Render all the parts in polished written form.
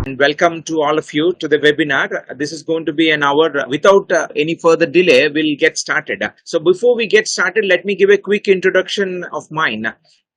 and welcome to all of you to the webinar. This is going to be an hour. Without any further delay, we'll get started. So before we get started, let me give a quick introduction of mine.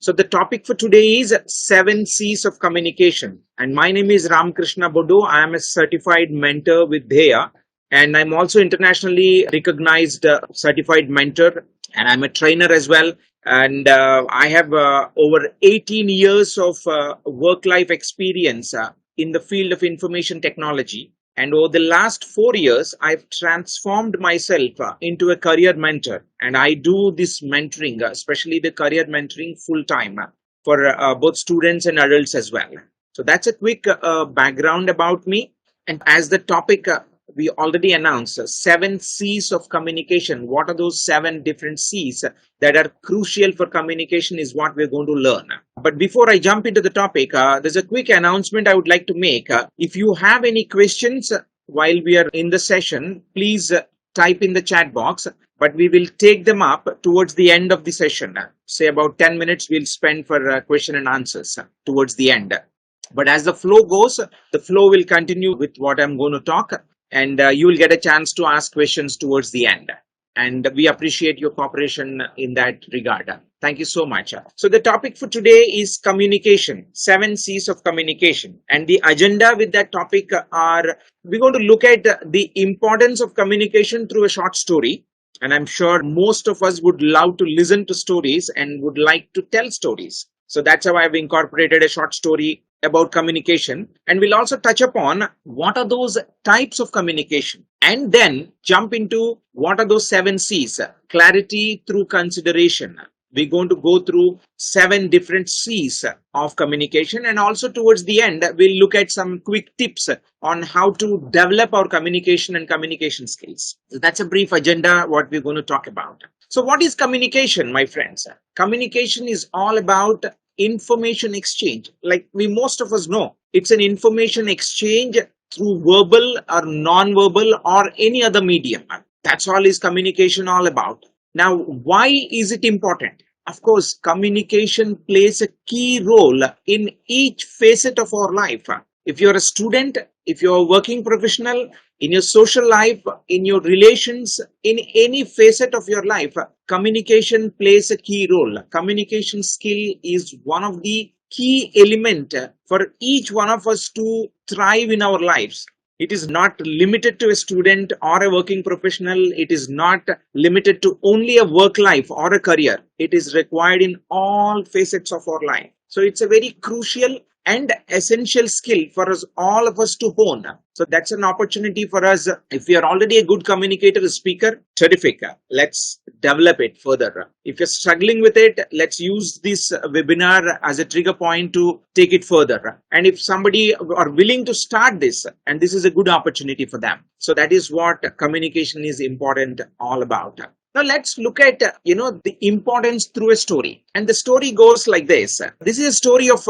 So the topic for today is 7 C's of communication. And my name is Ramkrishna Bodu. I am a certified mentor with Dheya. And I'm also internationally recognized certified mentor. And I'm a trainer as well. And I have over 18 years of work-life experience in the field of information technology. And over the last 4 years, I've transformed myself into a career mentor. And I do this mentoring, especially the career mentoring full time for both students and adults as well. So that's a quick background about me. And as the topic we already announced, 7 C's of communication. What are those 7 different C's that are crucial for communication is what we're going to learn. But before I jump into the topic, there's a quick announcement I would like to make. If you have any questions while we are in the session, please type in the chat box, but we will take them up towards the end of the session. Say about 10 minutes we'll spend for question and answers towards the end. But as the flow goes, the flow will continue with what I'm going to talk. And you will get a chance to ask questions towards the end. And we appreciate your cooperation in that regard. Thank you so much. So the topic for today is communication, 7 C's of communication. And the agenda with that topic are, we're going to look at the importance of communication through a short story. And I'm sure most of us would love to listen to stories and would like to tell stories. So that's how I've incorporated a short story about communication, and we'll also touch upon what are those types of communication, and then jump into what are those 7 C's, clarity through consideration. We're going to go through 7 different C's of communication, and also towards the end we'll look at some quick tips on how to develop our communication and communication skills. So that's a brief agenda what we're going to talk about. So what is communication, my friends? Communication is all about information exchange. Like most of us know, it's an information exchange through verbal or non-verbal or any other medium. That's all is communication all about. Now, why is it important? Of course, communication plays a key role in each facet of our life. If you're a student, if you're a working professional, in your social life, in your relations, in any facet of your life, communication plays a key role. Communication skill is one of the key elements for each one of us to thrive in our lives. It is not limited to a student or a working professional. It is not limited to only a work life or a career. It is required in all facets of our life. So it's a very crucial and essential skill for us, all of us to hone. So that's an opportunity for us. If we are already a good communicator, a speaker, terrific. Let's develop it further. If you're struggling with it, let's use this webinar as a trigger point to take it further. And if somebody are willing to start this, and this is a good opportunity for them. So that is what communication is important all about. Now let's look at, the importance through a story. And the story goes like this. This is a story of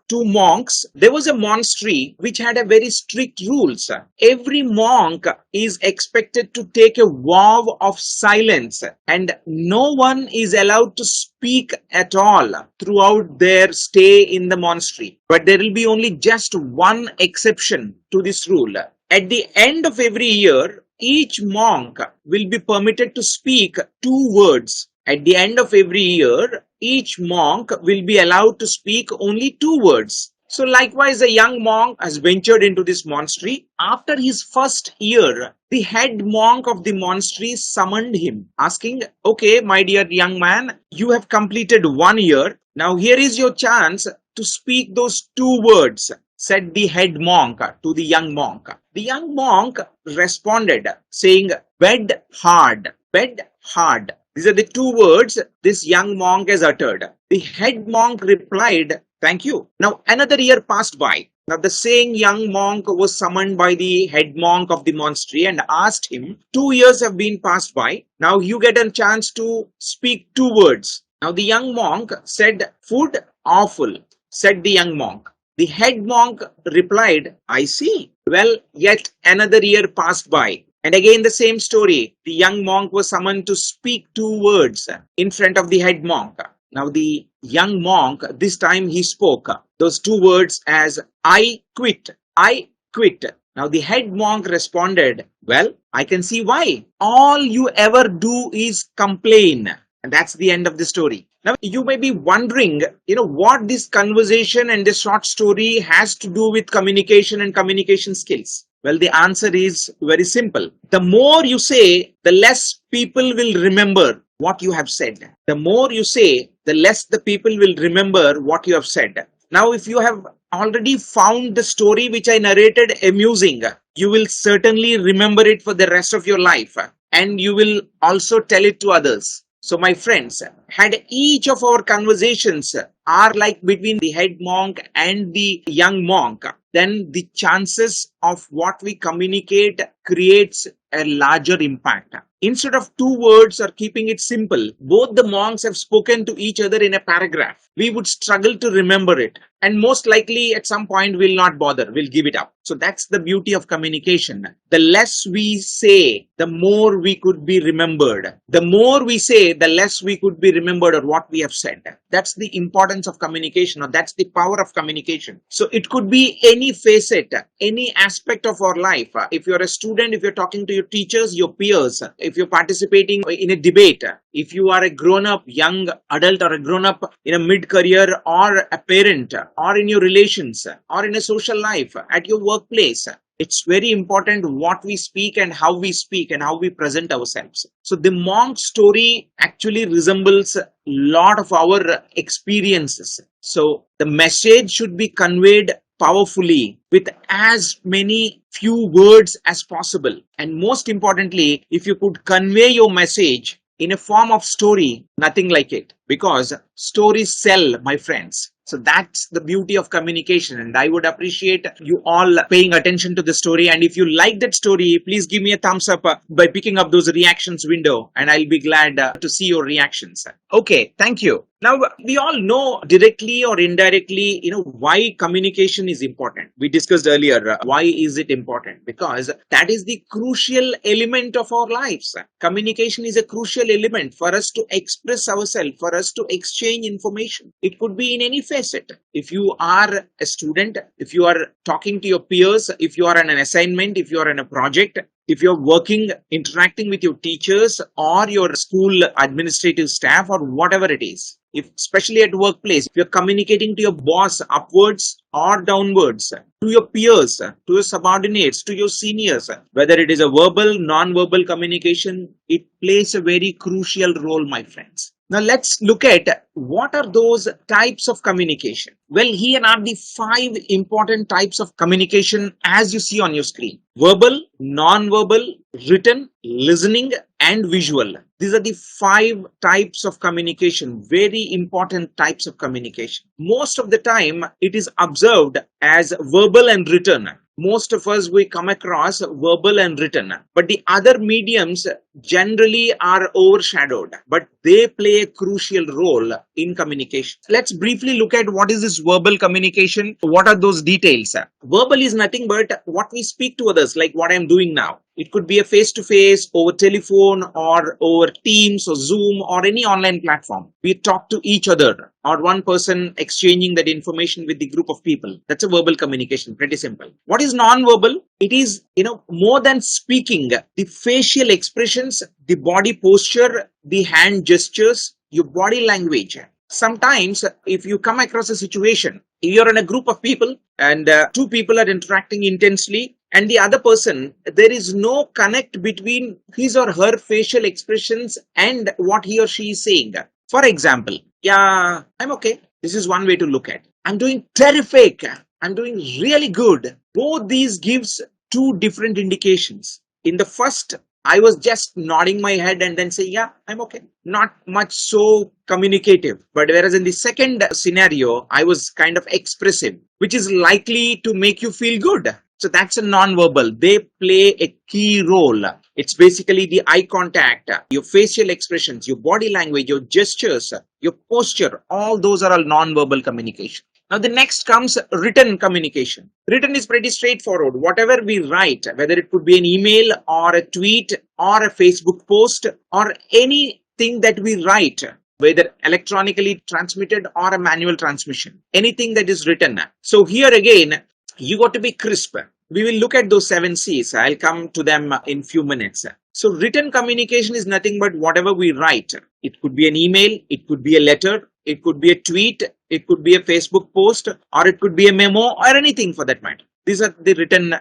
2 monks. There was a monastery which had a very strict rules. Every monk is expected to take a vow of silence, and no one is allowed to speak at all throughout their stay in the monastery. But there will be only just one exception to this rule. At the end of every year, each monk will be permitted to speak 2 words. At the end of every year, each monk will be allowed to speak only 2 words. So likewise, a young monk has ventured into this monastery. After his first year, the head monk of the monastery summoned him, asking, "Okay, my dear young man, you have completed 1 year. Now here is your chance to speak those 2 words," said the head monk to the young monk. The young monk responded saying, "Bed hard, bed hard." These are the 2 words this young monk has uttered. The head monk replied, "Thank you." Now another year passed by. Now the same young monk was summoned by the head monk of the monastery and asked him, "2 years have been passed by. Now you get a chance to speak 2 words." Now the young monk said, "Food awful," said the young monk. The head monk replied, "I see." Well, yet another year passed by. And again the same story. The young monk was summoned to speak 2 words in front of the head monk. Now the young monk, this time he spoke those 2 words as "I quit." I quit. Now the head monk responded, well, I can see why. All you ever do is complain. And that's the end of the story. Now you may be wondering, what this conversation and this short story has to do with communication and communication skills. Well, the answer is very simple. The more you say, the less people will remember what you have said. The more you say, the less the people will remember what you have said. Now, if you have already found the story which I narrated amusing, you will certainly remember it for the rest of your life, and you will also tell it to others. So, my friends, had each of our conversations are like between the head monk and the young monk, then the chances of what we communicate creates a larger impact. Instead of two words or keeping it simple, both the monks have spoken to each other in a paragraph. We would struggle to remember it. And most likely at some point we'll not bother, we'll give it up. So that's the beauty of communication. The less we say, the more we could be remembered. The more we say, the less we could be remembered or what we have said. That's the importance of communication, or that's the power of communication. So it could be any facet, any aspect of our life. If you're a student, if you're talking to your teachers, your peers, if you're participating in a debate, if you are a grown-up young adult or a grown-up in a mid-career or a parent or in your relations or in a social life at your workplace, it's very important what we speak and how we present ourselves. So the monk story actually resembles a lot of our experiences. So the message should be conveyed powerfully with as many few words as possible. And most importantly, if you could convey your message in a form of story, nothing like it, because stories sell, my friends. So that's the beauty of communication, and I would appreciate you all paying attention to the story. And if you like that story, please give me a thumbs up by picking up those reactions window, and I'll be glad to see your reactions. Okay, thank you. Now, we all know directly or indirectly, why communication is important. We discussed earlier, why is it important? Because that is the crucial element of our lives. Communication is a crucial element for us to express ourselves, for us to exchange information. It could be in any facet. If you are a student, if you are talking to your peers, if you are on an assignment, if you are on a project, if you're working, interacting with your teachers or your school administrative staff or whatever it is, if especially at workplace, if you're communicating to your boss upwards or downwards, to your peers, to your subordinates, to your seniors, whether it is a verbal, non-verbal communication, it plays a very crucial role, my friends. Now let's look at what are those types of communication. Well, here are the 5 important types of communication as you see on your screen. Verbal, non-verbal, written, listening, and visual. These are the 5 types of communication, very important types of communication. Most of the time, it is observed as verbal and written. Most of us, we come across verbal and written, but the other mediums generally are overshadowed, but they play a crucial role in communication. Let's briefly look at what is this verbal communication. What are those details? Verbal is nothing but what we speak to others, like what I'm doing now. It could be a face-to-face, over telephone, or over Teams or Zoom or any online platform. We talk to each other, or one person exchanging that information with the group of people. That's a verbal communication, pretty simple. What is non-verbal? It is, more than speaking. The facial expressions, the body posture, the hand gestures, your body language. Sometimes if you come across a situation, if you're in a group of people and 2 people are interacting intensely, and the other person, there is no connect between his or her facial expressions and what he or she is saying. For example, yeah, I'm okay. This is one way to look at. I'm doing terrific. I'm doing really good. Both these gives 2 different indications. In the first, I was just nodding my head and then saying, yeah, I'm okay. Not much so communicative. But whereas in the second scenario, I was kind of expressive, which is likely to make you feel good. So that's a non-verbal. They play a key role. It's basically the eye contact, your facial expressions, your body language, your gestures, your posture. All those are all non-verbal communication. Now the next comes written communication. Written is pretty straightforward. Whatever we write, whether it could be an email or a tweet or a Facebook post or anything that we write, whether electronically transmitted or a manual transmission, anything that is written. So here again, You got to be crisp. We will look at those 7 C's. I'll come to them in few minutes. So written communication is nothing but whatever we write. It could be an email, it could be a letter, it could be a tweet, it could be a Facebook post, or it could be a memo, or anything for that matter. These are the written,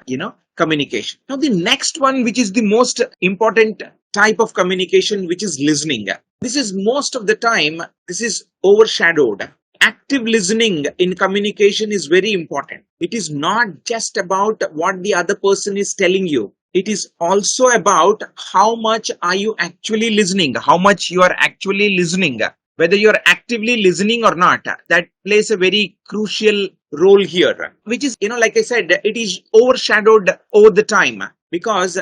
communication. Now the next one, which is the most important type of communication, which is listening. This is most of the time, this is overshadowed. Active listening in communication is very important. It is not just about what the other person is telling you. It is also about how much are you actually listening, how much you are actually listening, whether you are actively listening or not. That plays a very crucial role here, which is, like I said, it is overshadowed over the time because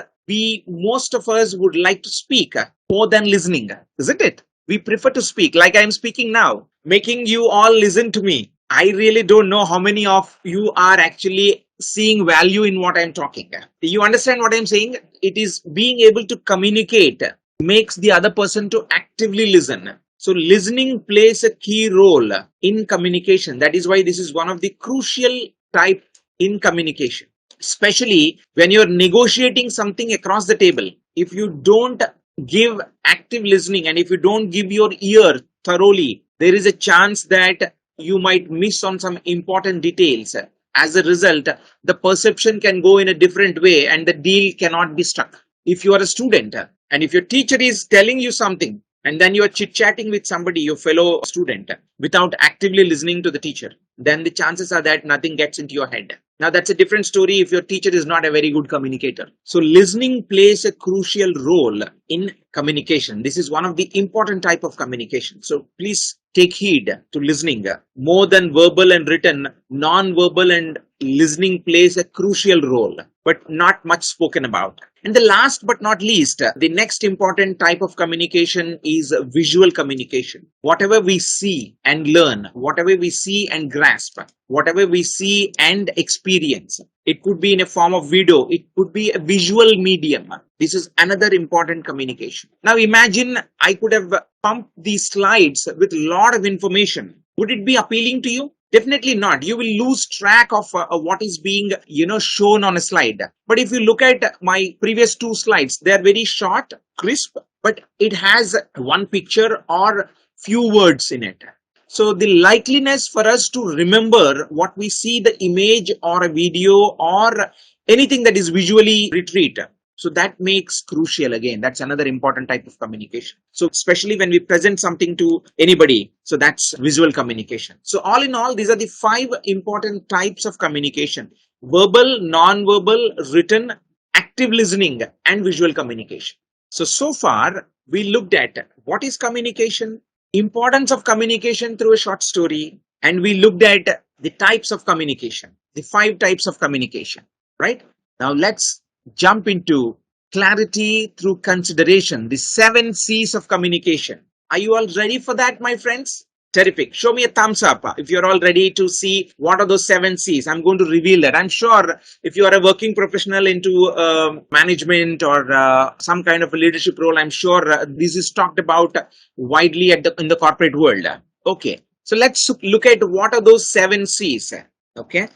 most of us would like to speak more than listening, isn't it? We prefer to speak like I am speaking now, making you all listen to me. I really don't know how many of you are actually seeing value in what I'm talking. You understand what I'm saying? It is being able to communicate makes the other person to actively listen. So listening plays a key role in communication. That is why this is one of the crucial type in communication, especially when you're negotiating something across the table. If you don't give active listening and if you don't give your ear thoroughly, there is a chance that you might miss on some important details. As a result, the perception can go in a different way and the deal cannot be struck. If you are a student and if your teacher is telling you something and then you are chit-chatting with somebody, your fellow student, without actively listening to the teacher, then the chances are that nothing gets into your head. Now that's a different story if your teacher is not a very good communicator. So listening plays a crucial role in communication. This is one of the important type of communication. So please take heed to listening. More than verbal and written, non-verbal and listening plays a crucial role, but not much spoken about. And the last but not least, the next important type of communication is visual communication. Whatever we see and learn, whatever we see and grasp, whatever we see and experience, it could be in a form of video, it could be a visual medium. This is another important communication. Now imagine I could have pumped these slides with a lot of information. Would it be appealing to you? Definitely not. You will lose track of what is being, shown on a slide. But if you look at my previous 2 slides, they are very short, crisp, but it has one picture or few words in it. So the likeliness for us to remember what we see, the image or a video or anything that is visually retrieved. So that makes crucial again. That's another important type of communication. So especially when we present something to anybody, so that's visual communication. So all in all, these are the 5 important types of communication: verbal, non-verbal, written, active listening, and visual communication. So far we looked at what is communication, importance of communication through a short story, and we looked at the types of communication, the 5 types of communication, right? Now let's jump into clarity through consideration, the 7 C's of communication. Are you all ready for that, my friends? Terrific. Show me a thumbs up if you're all ready to see what are those 7 C's. I'm going to reveal that. I'm sure if you are a working professional into management or some kind of a leadership role, I'm sure this is talked about widely in the corporate world. Okay. So let's look at what are those 7 C's. Okay.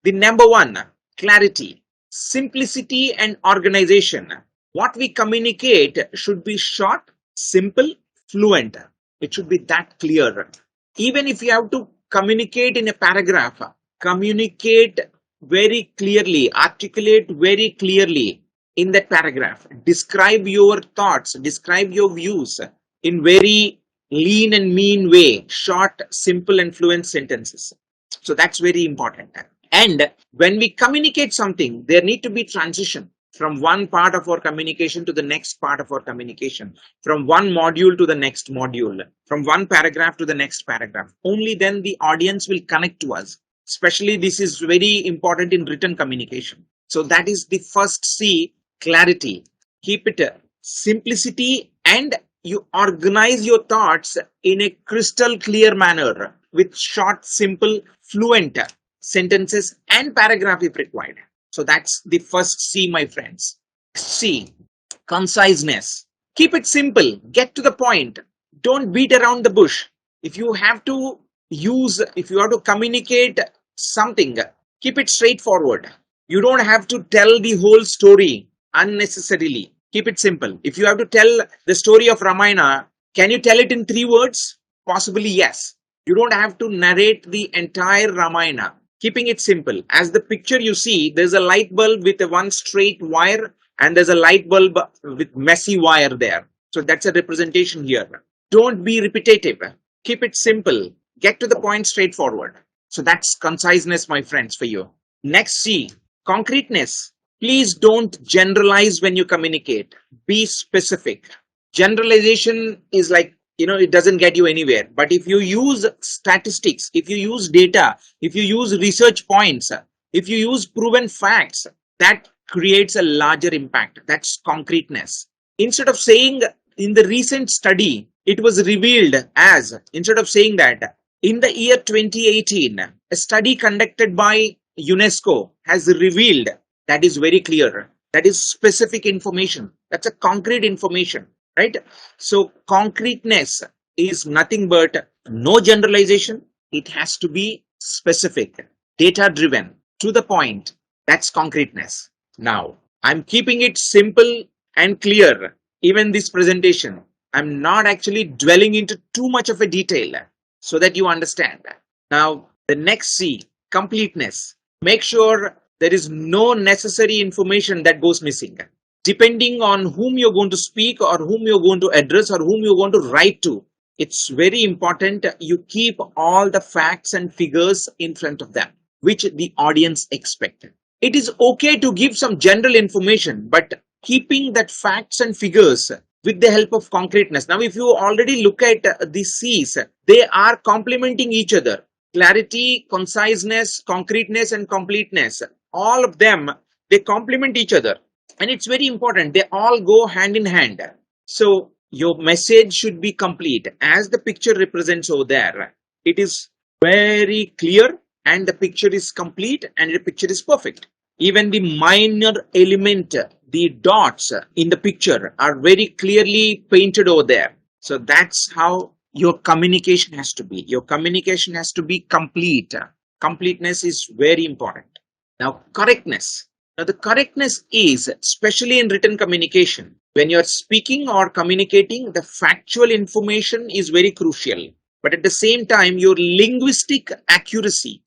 The number 1, clarity. Simplicity and organization. What we communicate should be short, simple, fluent. It should be that clear. Even if you have to communicate in a paragraph, communicate very clearly, articulate very clearly in that paragraph. Describe your thoughts, describe your views in very lean and mean way, short, simple and fluent sentences. So that's very important. And when we communicate something, there need to be transition from one part of our communication to the next part of our communication, from one module to the next module, from one paragraph to the next paragraph. Only then the audience will connect to us. Especially this is very important in written communication. So that is the first C, clarity. Keep it simplicity, and you organize your thoughts in a crystal clear manner with short, simple, fluent sentences and paragraph if required. So that's the first C, my friends. C, conciseness. Keep it simple. Get to the point. Don't beat around the bush. If you have to communicate something, Keep it straightforward. You don't have to tell the whole story unnecessarily. Keep it simple. If you have to tell the story of Ramayana, can you tell it in 3 words? Possibly yes. You don't have to narrate the entire Ramayana. Keeping it simple. As the picture you see, there's a light bulb with a one straight wire and there's a light bulb with messy wire there. So that's a representation here. Don't be repetitive. Keep it simple. Get to the point straightforward. So that's conciseness, my friends, for you. Next C, concreteness. Please don't generalize when you communicate. Be specific. Generalization is like, it doesn't get you anywhere. But if you use statistics, if you use data, if you use research points, if you use proven facts, that creates a larger impact. That's concreteness. Instead of saying in the recent study, it was revealed as, instead of saying that, in the year 2018, a study conducted by UNESCO has revealed, that is very clear. That is specific information. That's a concrete information, right? So concreteness is nothing but no generalization. It has to be specific, data driven, to the point. That's concreteness. Now, I'm keeping it simple and clear. Even this presentation, I'm not actually dwelling into too much of a detail so that you understand. Now, the next C, completeness. Make sure there is no necessary information that goes missing. Depending on whom you're going to speak or whom you're going to address or whom you're going to write to, it's very important you keep all the facts and figures in front of them, which the audience expect. It is okay to give some general information, but keeping that facts and figures with the help of concreteness. Now, if you already look at the C's, they are complementing each other. Clarity, conciseness, concreteness, and completeness. All of them, they complement each other. And it's very important. They all go hand in hand. So your message should be complete. As the picture represents over there, it is very clear and the picture is complete and the picture is perfect. Even the minor element, the dots in the picture are very clearly painted over there. So that's how your communication has to be. Your communication has to be complete. Completeness is very important. Now, correctness. Now, the correctness is, especially in written communication, when you're speaking or communicating, the factual information is very crucial. But at the same time, your linguistic accuracy,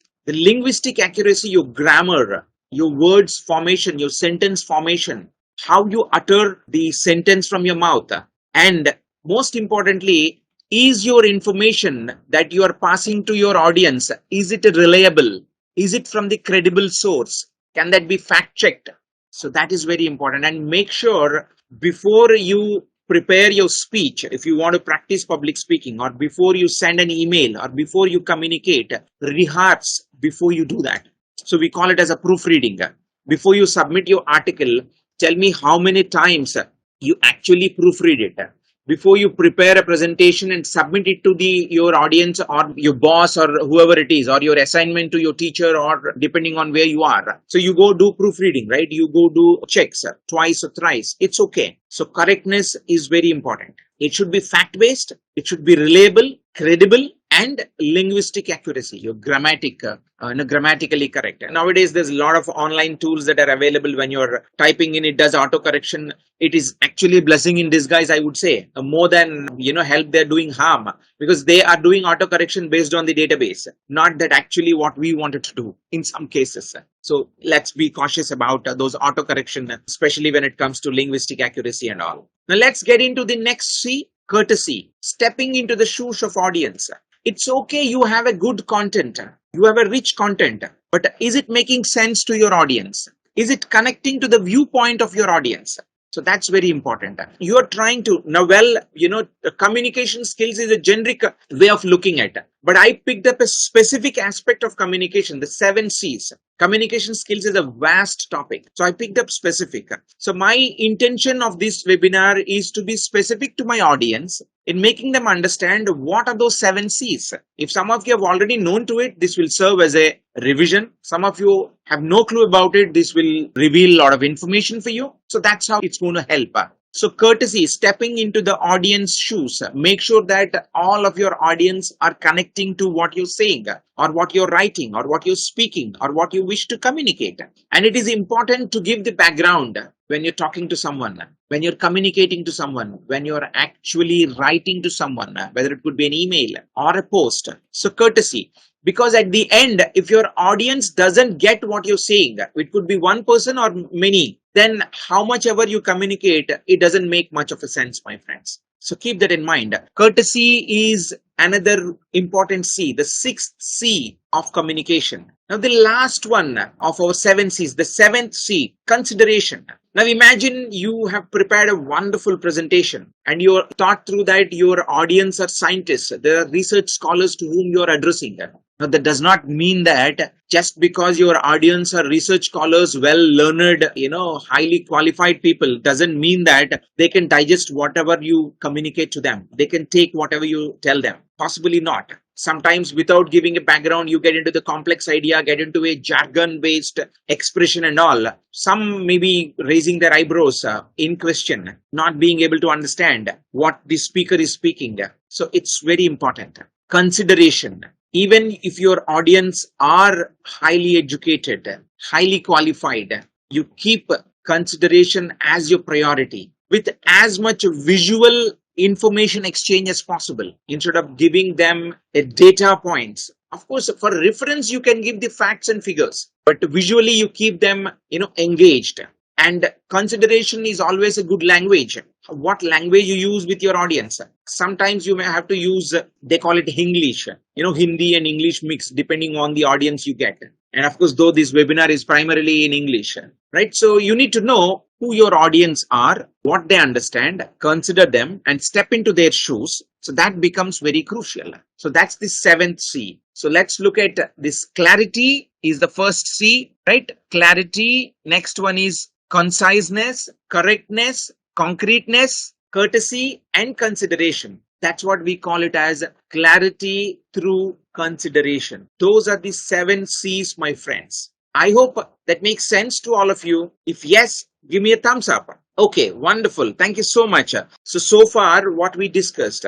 your grammar, your words formation, your sentence formation, how you utter the sentence from your mouth, and most importantly, is your information that you are passing to your audience, is it reliable? Is it from the credible source? Can that be fact checked? So that is very important. And make sure before you prepare your speech, if you want to practice public speaking, or before you send an email, or before you communicate, rehearse before you do that. So we call it as a proofreading. Before you submit your article, tell me how many times you actually proofread it. Before you prepare a presentation and submit it to your audience or your boss or whoever it is, or your assignment to your teacher, or depending on where you are. So you go do proofreading, right? You go do checks twice or thrice. It's okay. So correctness is very important. It should be fact-based. It should be reliable, credible, and linguistic accuracy. Your grammatically correct. Nowadays, there's a lot of online tools that are available. When you're typing in, it does auto correction. It is actually a blessing in disguise, I would say. More than help, they're doing harm, because they are doing auto correction based on the database, not that actually what we wanted to do in some cases. So let's be cautious about those auto correction, especially when it comes to linguistic accuracy and all. Now let's get into the next C, courtesy, stepping into the shoes of audience. It's okay, you have a good content, you have a rich content, but is it making sense to your audience? Is it connecting to the viewpoint of your audience? So that's very important. You are trying to, communication skills is a generic way of looking at it. But I picked up a specific aspect of communication, the 7 C's. Communication skills is a vast topic. So I picked up specific. So my intention of this webinar is to be specific to my audience in making them understand what are those 7 C's. If some of you have already known to it, this will serve as a revision. Some of you have no clue about it. This will reveal a lot of information for you. So that's how it's going to help. So courtesy, stepping into the audience shoes. Make sure that all of your audience are connecting to what you're saying or what you're writing or what you're speaking or what you wish to communicate. And it is important to give the background when you're talking to someone, when you're communicating to someone, when you're actually writing to someone, whether it could be an email or a post. So courtesy. Because at the end, if your audience doesn't get what you're saying, it could be one person or many, then how much ever you communicate, it doesn't make much of a sense, my friends. So keep that in mind. Courtesy is another important C, the sixth C of communication. Now the last one of our 7 C's, the seventh C, consideration. Now imagine you have prepared a wonderful presentation and you thought through that your audience are scientists, there are research scholars to whom you are addressing. Now that does not mean that just because your audience are research scholars, well learned, highly qualified people, doesn't mean that they can digest whatever you communicate to them. They can take whatever you tell them. Possibly not. Sometimes without giving a background, you get into the complex idea, get into a jargon-based expression and all. Some may be raising their eyebrows in question, not being able to understand what the speaker is speaking. So it's very important. Consideration. Even if your audience are highly educated, highly qualified, you keep consideration as your priority with as much visual information exchange as possible instead of giving them a data points. Of course, for reference, you can give the facts and figures, but visually you keep them, engaged. And consideration is always a good language. What language you use with your audience. Sometimes you may have to use, they call it English, Hindi and English mix depending on the audience you get. And of course, though this webinar is primarily in English, right? So you need to know who your audience are, what they understand, consider them and step into their shoes. So that becomes very crucial. So that's the 7th C. So let's look at this. Clarity is the first C, right? Clarity. Next one is conciseness, correctness, concreteness, courtesy, and consideration. That's what we call it as clarity through consideration. Those are the 7 C's, my friends. I hope that makes sense to all of you. If yes, give me a thumbs up. Okay, wonderful. Thank you so much. So far what we discussed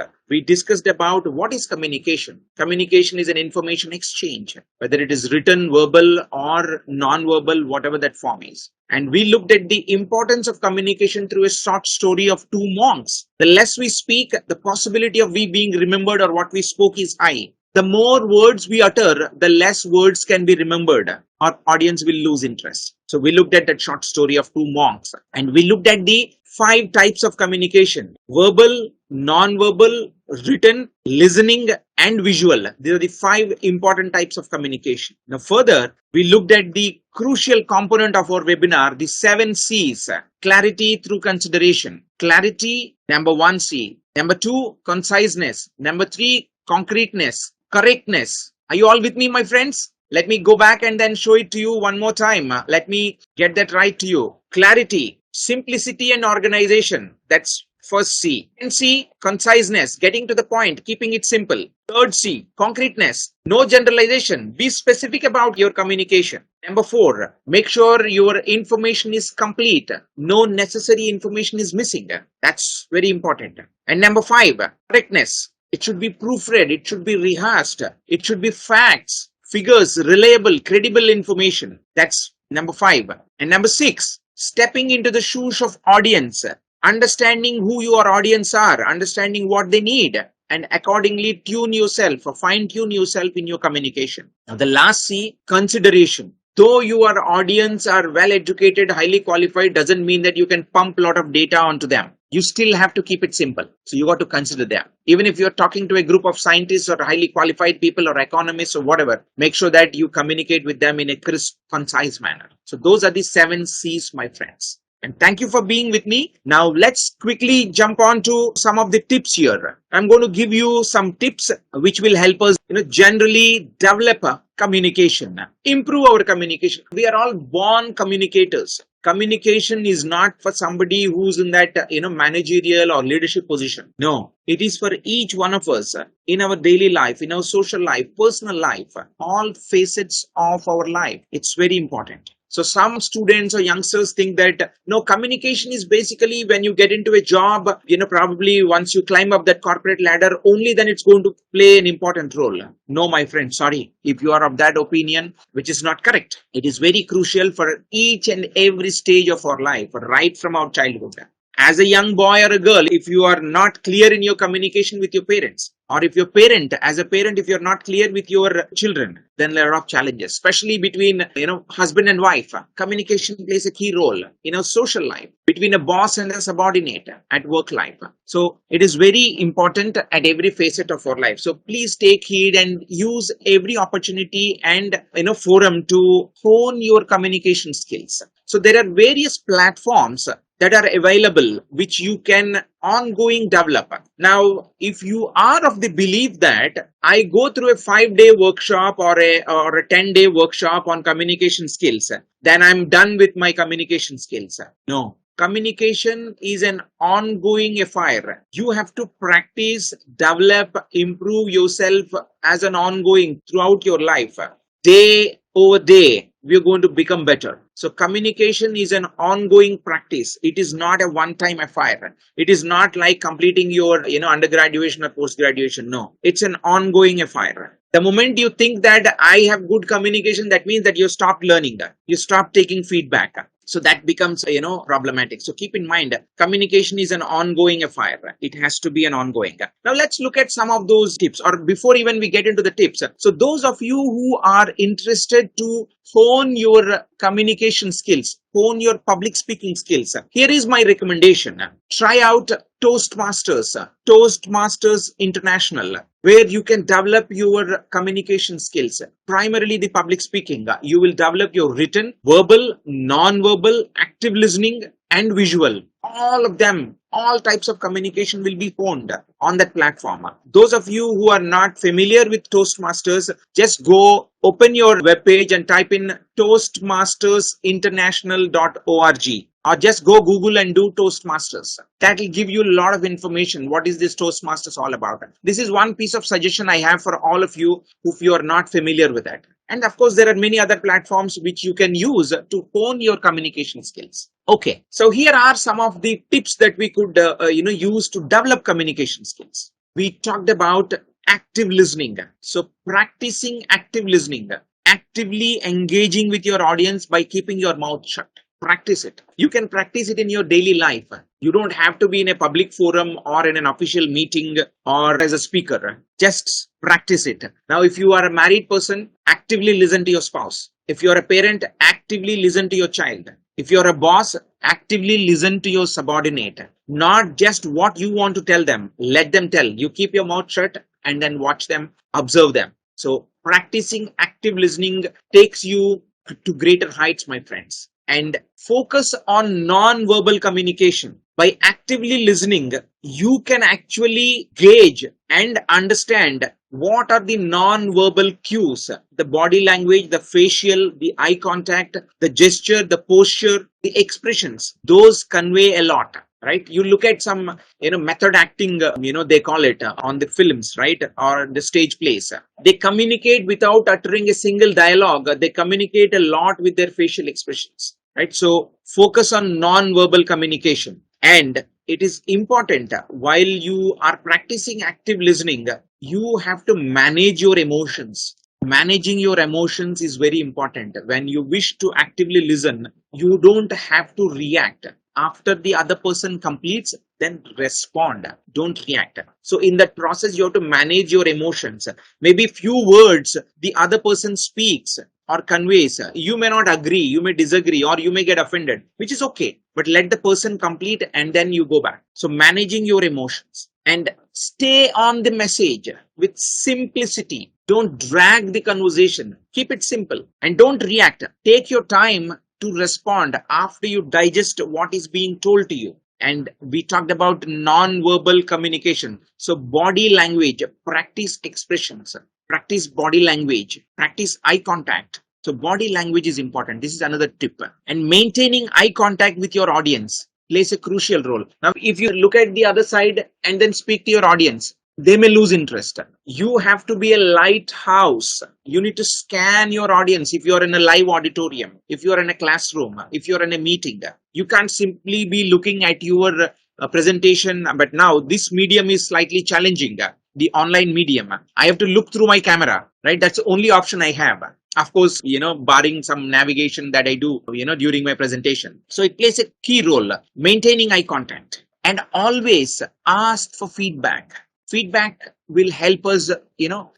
about what is communication. Communication is an information exchange, whether it is written, verbal or non-verbal, whatever that form is. And we looked at the importance of communication through a short story of 2 monks. The less we speak, the possibility of we being remembered or what we spoke is high. The more words we utter, the less words can be remembered. Our audience will lose interest. So we looked at that short story of 2 monks and we looked at the 5 types of communication: verbal, non-verbal, written, listening and visual. These are the 5 important types of communication. Now further, we looked at the crucial component of our webinar, the 7 C's. Clarity through consideration. Clarity, number 1 C. Number 2, conciseness. Number 3, concreteness. Correctness. Are you all with me, my friends? Let me go back and then show it to you one more time. Let me get that right to you. Clarity, simplicity and organization. That's first C. And C, conciseness, getting to the point, keeping it simple. Third C, concreteness, no generalization. Be specific about your communication. Number 4, make sure your information is complete. No necessary information is missing. That's very important. And number 5, correctness. It should be proofread. It should be rehearsed. It should be facts, figures, reliable, credible information. That's number 5. And number 6, stepping into the shoes of audience, understanding who your audience are, understanding what they need, and accordingly tune yourself or fine tune yourself in your communication. Now the last C, consideration. Though your audience are well educated, highly qualified, doesn't mean that you can pump a lot of data onto them. You still have to keep it simple. So you got to consider them. Even if you're talking to a group of scientists or highly qualified people or economists or whatever, make sure that you communicate with them in a crisp, concise manner. So those are the 7 C's, my friends. And thank you for being with me. Now let's quickly jump on to some of the tips here. I'm going to give you some tips which will help us, generally develop communication, improve our communication. We are all born communicators. Communication is not for somebody who's in that, managerial or leadership position. No, it is for each one of us in our daily life, in our social life, personal life, all facets of our life. It's very important. So some students or youngsters think that no, communication is basically when you get into a job, probably once you climb up that corporate ladder, only then it's going to play an important role. No, my friend, sorry. If you are of that opinion, which is not correct, it is very crucial for each and every stage of our life, right from our childhood. As a young boy or a girl, if you are not clear in your communication with your parents, or if your parent, as a parent, if you're not clear with your children, then there are a lot of challenges, especially between, husband and wife. Communication plays a key role in our social life, between a boss and a subordinate at work life. So it is very important at every facet of our life. So please take heed and use every opportunity and, forum to hone your communication skills. So there are various platforms that are available which you can ongoing develop. Now, if you are of the belief that I go through a 5-day workshop or a 10-day workshop on communication skills, then I'm done with my communication skills. No. Communication is an ongoing affair. You have to practice, develop, improve yourself as an ongoing throughout your life. Day over day, we're going to become better. So communication is an ongoing practice. It is not a one-time affair. It is not like completing your, undergraduation or post-graduation. No, it's an ongoing affair. The moment you think that I have good communication, that means that you stop learning that. You stop taking feedback. So that becomes, problematic. So keep in mind, communication is an ongoing affair. It has to be an ongoing. Now let's look at some of those tips, or before even we get into the tips. So those of you who are interested to hone your communication skills, hone your public speaking skills, here is my recommendation. Try out Toastmasters International, where you can develop your communication skills, primarily the public speaking. You will develop your written, verbal, non-verbal, active listening, and visual. All of them, all types of communication will be honed on that platform. Those of you who are not familiar with Toastmasters, just go open your webpage and type in toastmastersinternational.org. Or just go Google and do Toastmasters. That will give you a lot of information. What is this Toastmasters all about? This is one piece of suggestion I have for all of you if you are not familiar with that. And of course, there are many other platforms which you can use to hone your communication skills. Okay, so here are some of the tips that we could use to develop communication skills. We talked about active listening. So practicing active listening, actively engaging with your audience by keeping your mouth shut. Practice it. You can practice it in your daily life. You don't have to be in a public forum or in an official meeting or as a speaker. Just practice it. Now, if you are a married person, actively listen to your spouse. If you're a parent, actively listen to your child. If you're a boss, actively listen to your subordinate. Not just what you want to tell them. Let them tell. You keep your mouth shut and then watch them, observe them. So practicing active listening takes you to greater heights, my friends. And focus on non-verbal communication. By actively listening, you can actually gauge and understand what are the non-verbal cues, the body language, the facial, the eye contact, the gesture, the posture, the expressions. Those convey a lot. Right? You look at some, method acting, they call it on the films, right? Or the stage plays. They communicate without uttering a single dialogue. They communicate a lot with their facial expressions, right? So focus on non-verbal communication. And it is important while you are practicing active listening, you have to manage your emotions. Managing your emotions is very important. When you wish to actively listen, you don't have to react. After the other person completes, then respond. Don't react. So in that process, you have to manage your emotions. Maybe few words the other person speaks or conveys. You may not agree, you may disagree, or you may get offended, which is okay. But let the person complete and then you go back. So managing your emotions and stay on the message with simplicity. Don't drag the conversation. Keep it simple and don't react. Take your time to respond after you digest what is being told to you. And we talked about non-verbal communication. So body language, practice expressions, practice body language, practice eye contact. So body language is important. This is another tip. And maintaining eye contact with your audience plays a crucial role. Now, if you look at the other side and then speak to your audience, they may lose interest. You have to be a lighthouse. You need to scan your audience. If you're in a live auditorium, if you're in a classroom, if you're in a meeting, you can't simply be looking at your presentation. But now this medium is slightly challenging. The online medium, I have to look through my camera, right? That's the only option I have. Of course, barring some navigation that I do, during my presentation. So it plays a key role, maintaining eye contact, and always ask for feedback. Feedback will help us,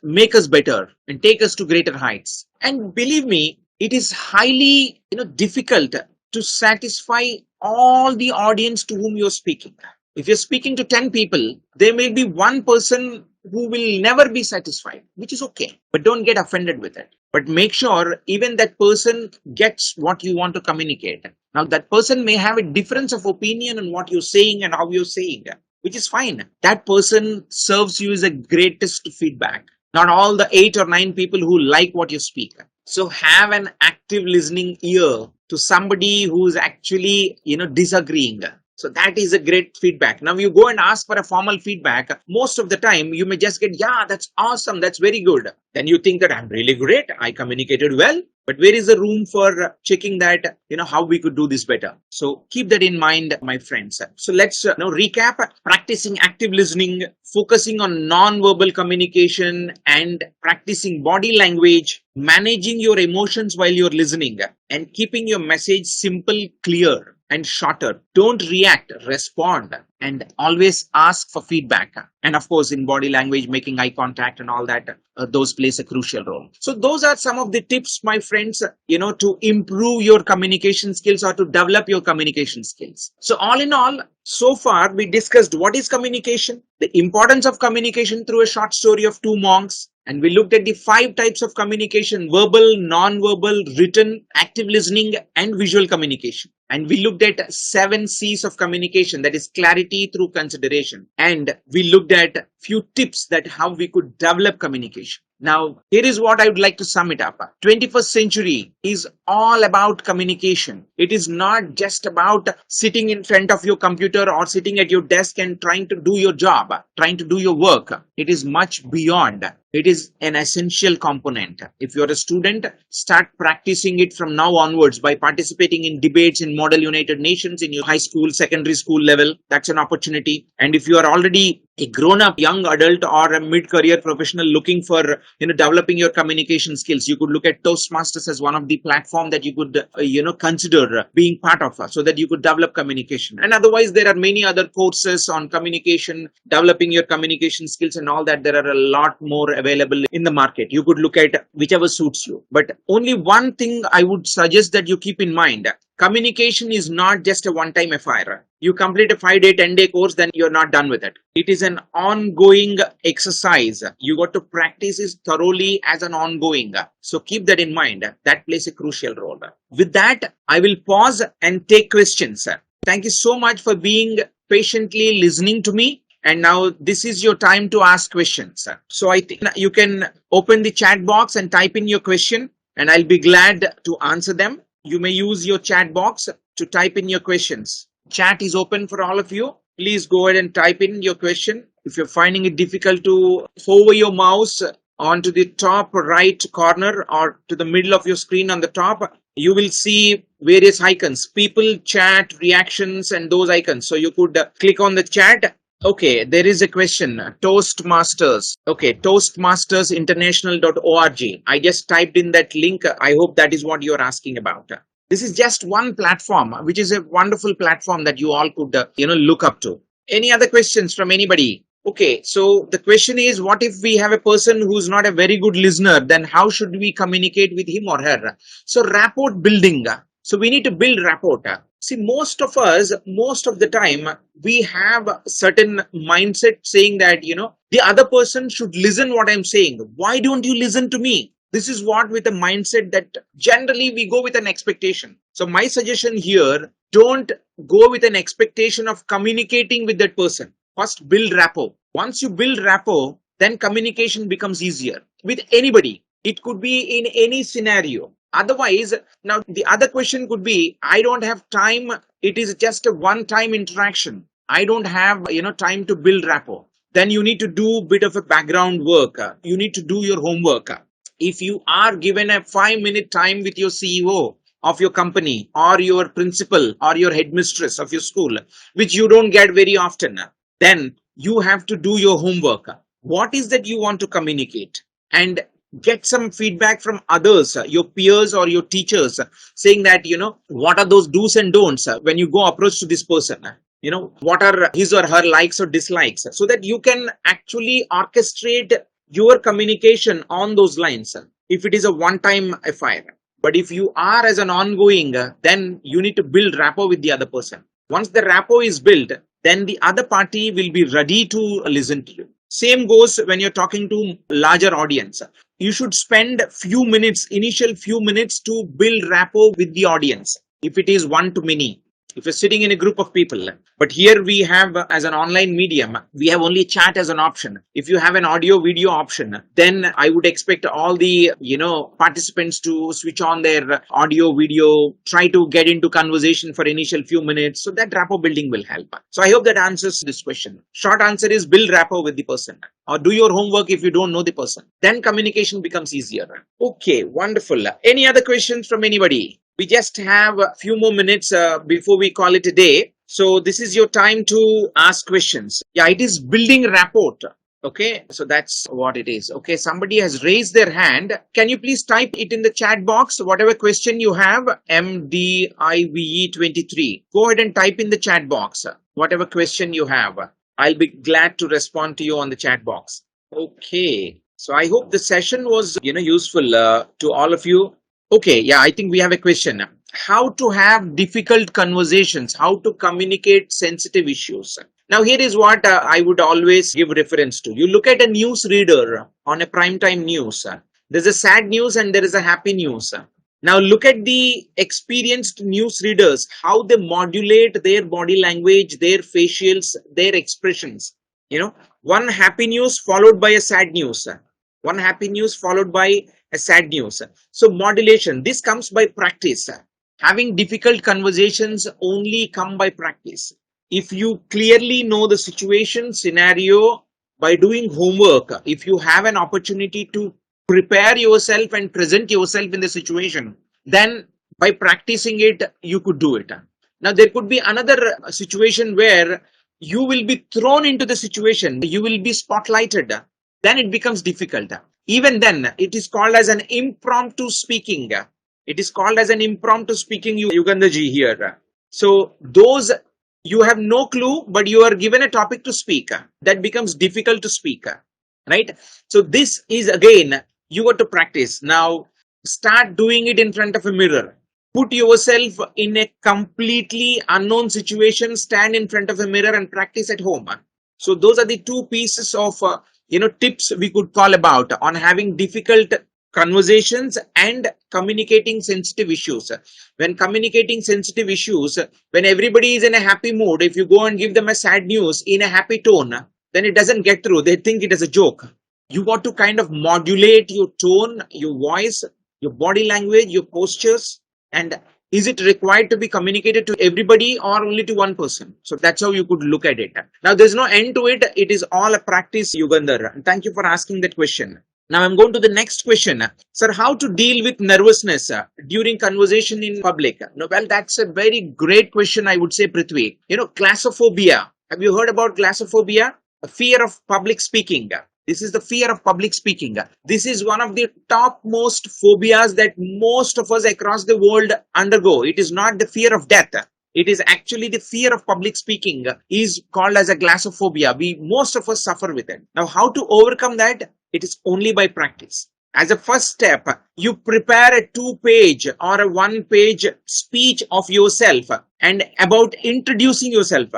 make us better and take us to greater heights. And believe me, it is highly, difficult to satisfy all the audience to whom you're speaking. If you're speaking to 10 people, there may be one person who will never be satisfied, which is okay, but don't get offended with it. But make sure even that person gets what you want to communicate. Now, that person may have a difference of opinion on what you're saying and how you're saying, which is fine. That person serves you as a greatest feedback. Not all the 8 or 9 people who like what you speak. So have an active listening ear to somebody who's actually, disagreeing. So that is a great feedback. Now you go and ask for a formal feedback. Most of the time you may just get, yeah, that's awesome. That's very good. Then you think that I'm really great. I communicated well. But where is the room for checking that, how we could do this better? So keep that in mind, my friends. So let's now recap: practicing active listening, focusing on non-verbal communication, and practicing body language, managing your emotions while you're listening, and keeping your message simple, clear, and shorter. Don't react, respond, and always ask for feedback. And of course, in body language, making eye contact and all that, those plays a crucial role. So those are some of the tips, my friends, to improve your communication skills or to develop your communication skills. So all in all, so far we discussed what is communication, the importance of communication through a short story of 2 monks, and we looked at the 5 types of communication: verbal, non-verbal, written, active listening, and visual communication. And we looked at 7 C's of communication, that is clarity through consideration. And we looked at few tips that how we could develop communication. Now, here is what I would like to sum it up. 21st century is all about communication. It is not just about sitting in front of your computer or sitting at your desk and trying to do your job, trying to do your work. It is much beyond. It is an essential component. If you're a student, start practicing it from now onwards by participating in debates in Model United Nations in your high school, secondary school level. That's an opportunity. And if you are already a grown-up young adult or a mid-career professional looking for developing your communication skills, you could look at Toastmasters as one of the platform that you could consider being part of, so that you could develop communication. And otherwise, there are many other courses on communication, developing your communication skills and all that. There are a lot more available in the market. You could look at whichever suits you. But only one thing I would suggest that you keep in mind: communication is not just a one-time affair. You complete a 5-day, 10-day course, then you're not done with it. It is an ongoing exercise. You got to practice it thoroughly as an ongoing. So keep that in mind. That plays a crucial role. With that, I will pause and take questions. Thank you so much for being patiently listening to me. And now this is your time to ask questions. So I think you can open the chat box and type in your question, and I'll be glad to answer them. You may use your chat box to type in your questions. Chat is open for all of you. Please go ahead and type in your question. If you're finding it difficult to hover your mouse onto the top right corner or to the middle of your screen on the top, you will see various icons: people, chat, reactions, and those icons. So you could click on the chat. Okay, there is a question. Toastmasters. Okay, toastmastersinternational.org. I just typed in that link. I hope that is what you're asking about. This is just one platform, which is a wonderful platform that you all could, look up to. Any other questions from anybody? Okay, so the question is, what if we have a person who's not a very good listener? Then how should we communicate with him or her? So rapport building. So we need to build rapport. See, most of us, most of the time, we have certain mindset saying that, the other person should listen what I'm saying. Why don't you listen to me? This is what with a mindset that generally we go with an expectation. So my suggestion here, don't go with an expectation of communicating with that person. First, build rapport. Once you build rapport, then communication becomes easier with anybody. It could be in any scenario. Otherwise, now the other question could be, I don't have time. It is just a one-time interaction. I don't have, time to build rapport. then you need to do a bit of a background work. You need to do your homework. If you are given a 5-minute time with your CEO of your company or your principal or your headmistress of your school, which you don't get very often, then you have to do your homework. What is that you want to communicate? And get some feedback from others, your peers or your teachers, saying that, what are those do's and don'ts when you go approach to this person? What are his or her likes or dislikes, so that you can actually orchestrate your communication on those lines if it is a one-time affair. But if you are as an ongoing, then you need to build rapport with the other person. Once the rapport is built, then the other party will be ready to listen to you. Same goes when you're talking to larger audience. You should spend initial few minutes to build rapport with the audience. If it is one to many, if you're sitting in a group of people, but here we have, as an online medium, we have only chat as an option. If you have an audio video option, then I would expect all the participants to switch on their audio video, try to get into conversation for initial few minutes, so that rapport building will help. So I hope that answers this question. Short answer is build rapport with the person, or do your homework if you don't know the person. Then communication becomes easier. Okay, wonderful. Any other questions from anybody? We just have a few more minutes before we call it a day. So this is your time to ask questions. Yeah, it is building rapport. Okay, so that's what it is. Okay, somebody has raised their hand. Can you please type it in the chat box? Whatever question you have, MDIVE23. Go ahead and type in the chat box. Whatever question you have, I'll be glad to respond to you on the chat box. Okay, so I hope the session was useful to all of you. Okay, yeah, I think we have a question. How to have difficult conversations, how to communicate sensitive issues. Now, here is what I would always give reference to. You look at a news reader on a primetime news. There's a sad news and there is a happy news. Now, look at the experienced news readers, how they modulate their body language, their facials, their expressions. One happy news followed by a sad news. One happy news followed by a sad news. So modulation, this comes by practice. Having difficult conversations only come by practice. If you clearly know the situation, scenario, by doing homework, if you have an opportunity to prepare yourself and present yourself in the situation, then by practicing it, you could do it. Now, there could be another situation where you will be thrown into the situation, you will be spotlighted. Then it becomes difficult. Even then, it is called as an impromptu speaking. It is called as an impromptu speaking, Yugandaji here. So those, you have no clue, but you are given a topic to speak. That becomes difficult to speak, right? So this is, again, you got to practice. Now, start doing it in front of a mirror. Put yourself in a completely unknown situation, stand in front of a mirror and practice at home. So those are the two pieces of tips we could call about on having difficult conversations and communicating sensitive issues. When communicating sensitive issues, when everybody is in a happy mood, if you go and give them a sad news in a happy tone, then it doesn't get through. They think it is a joke. You got to kind of modulate your tone, your voice, your body language, your postures, and is it required to be communicated to everybody or only to one person? So that's how you could look at it. Now, there's no end to it. It is all a practice, Yugandhar. Thank you for asking that question. Now, I'm going to the next question. Sir, how to deal with nervousness during conversation in public? No, well, that's a very great question, I would say, Prithvi. Glossophobia. Have you heard about glossophobia? A fear of public speaking. This is the fear of public speaking. This is one of the topmost phobias that most of us across the world undergo. It is not the fear of death. It is actually the fear of public speaking is called as a glossophobia. Most of us suffer with it. Now, how to overcome that? It is only by practice. As a first step, you prepare a 2-page or a 1-page speech of yourself and about introducing yourself.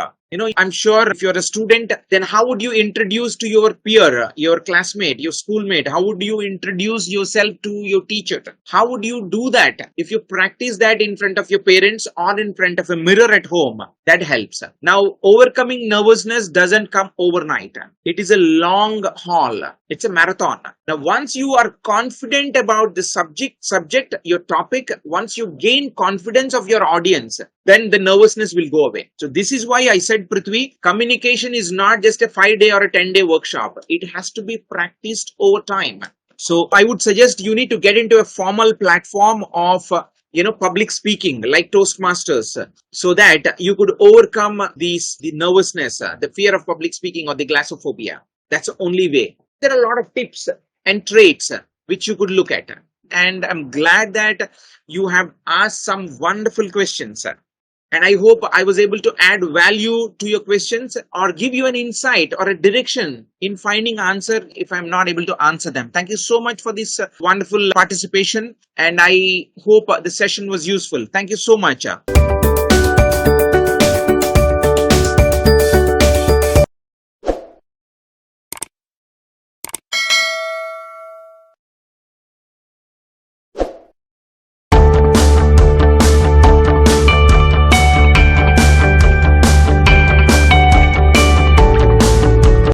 I'm sure if you're a student, then how would you introduce to your peer, your classmate, your schoolmate? How would you introduce yourself to your teacher? How would you do that? If you practice that in front of your parents or in front of a mirror at home, that helps. Now, overcoming nervousness doesn't come overnight. It is a long haul. It's a marathon. Now, once you are confident about the subject, your topic, once you gain confidence of your audience, then the nervousness will go away. So this is why I said, Prithvi, communication is not just a 5-day or a 10-day workshop. It has to be practiced over time. So I would suggest you need to get into a formal platform of public speaking like Toastmasters, so that you could overcome the nervousness, the fear of public speaking, or the glossophobia. That's the only way. There are a lot of tips and traits which you could look at, and I'm glad that you have asked some wonderful questions, and I hope I was able to add value to your questions or give you an insight or a direction in finding answer if I'm not able to answer them. Thank you so much for this wonderful participation, and I hope the session was useful. Thank you so much.